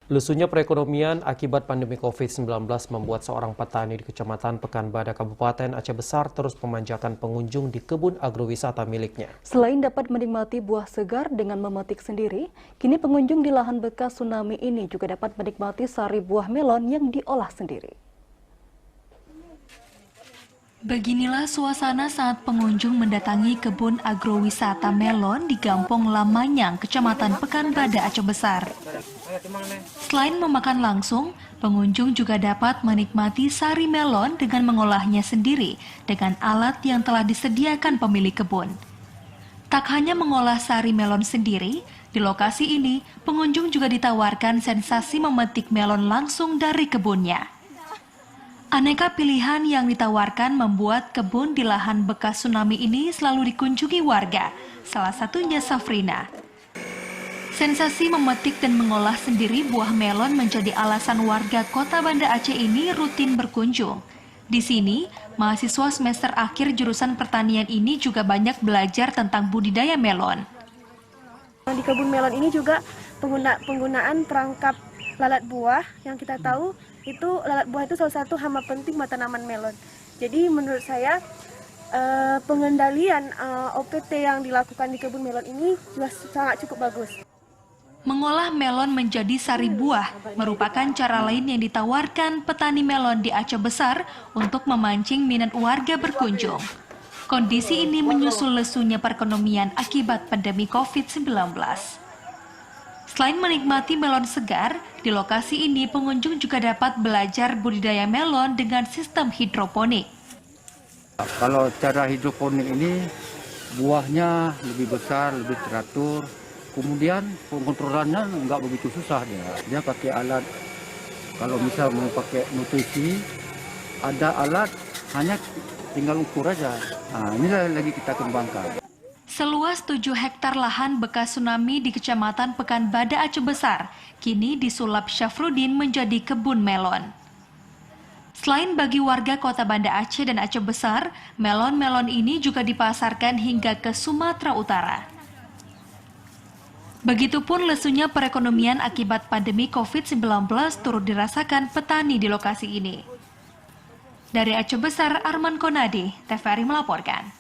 Lesunya perekonomian akibat pandemi COVID-19 membuat seorang petani di Kecamatan Pekanbadak, Kabupaten Aceh Besar terus memanjakan pengunjung di kebun agrowisata miliknya. Selain dapat menikmati buah segar dengan memetik sendiri, kini pengunjung di lahan bekas tsunami ini juga dapat menikmati sari buah melon yang diolah sendiri. Beginilah suasana saat pengunjung mendatangi kebun agrowisata melon di Gampong Lamanyang, Kecamatan Pekanbadak, Aceh Besar. Selain memakan langsung, pengunjung juga dapat menikmati sari melon dengan mengolahnya sendiri dengan alat yang telah disediakan pemilik kebun. Tak hanya mengolah sari melon sendiri, di lokasi ini pengunjung juga ditawarkan sensasi memetik melon langsung dari kebunnya. Aneka pilihan yang ditawarkan membuat kebun di lahan bekas tsunami ini selalu dikunjungi warga, salah satunya Safrina. Sensasi memetik dan mengolah sendiri buah melon menjadi alasan warga Kota Banda Aceh ini rutin berkunjung. Di sini, mahasiswa semester akhir jurusan pertanian ini juga banyak belajar tentang budidaya melon. Di kebun melon ini juga penggunaan perangkap lalat buah yang kita tahu itu lalat buah itu salah satu hama penting buat tanaman melon. Jadi menurut saya pengendalian OPT yang dilakukan di kebun melon ini juga sangat cukup bagus. Mengolah melon menjadi sari buah merupakan cara lain yang ditawarkan petani melon di Aceh Besar untuk memancing minat warga berkunjung. Kondisi ini menyusul lesunya perekonomian akibat pandemi COVID-19. Selain menikmati melon segar, di lokasi ini pengunjung juga dapat belajar budidaya melon dengan sistem hidroponik. Kalau cara hidroponik ini, buahnya lebih besar, lebih teratur. Kemudian pengontrolannya nggak begitu susah dia. Dia pakai alat, kalau misal mau pakai nutrisi, ada alat, hanya tinggal ukur aja. Nah, inilah lagi kita kembangkan. Seluas 7 hektar lahan bekas tsunami di Kecamatan Pekanbadak, Aceh Besar, kini disulap Syafruddin menjadi kebun melon. Selain bagi warga Kota Banda Aceh dan Aceh Besar, melon-melon ini juga dipasarkan hingga ke Sumatera Utara. Begitupun lesunya perekonomian akibat pandemi COVID-19 turut dirasakan petani di lokasi ini. Dari Aceh Besar, Arman Konadi, TVRI melaporkan.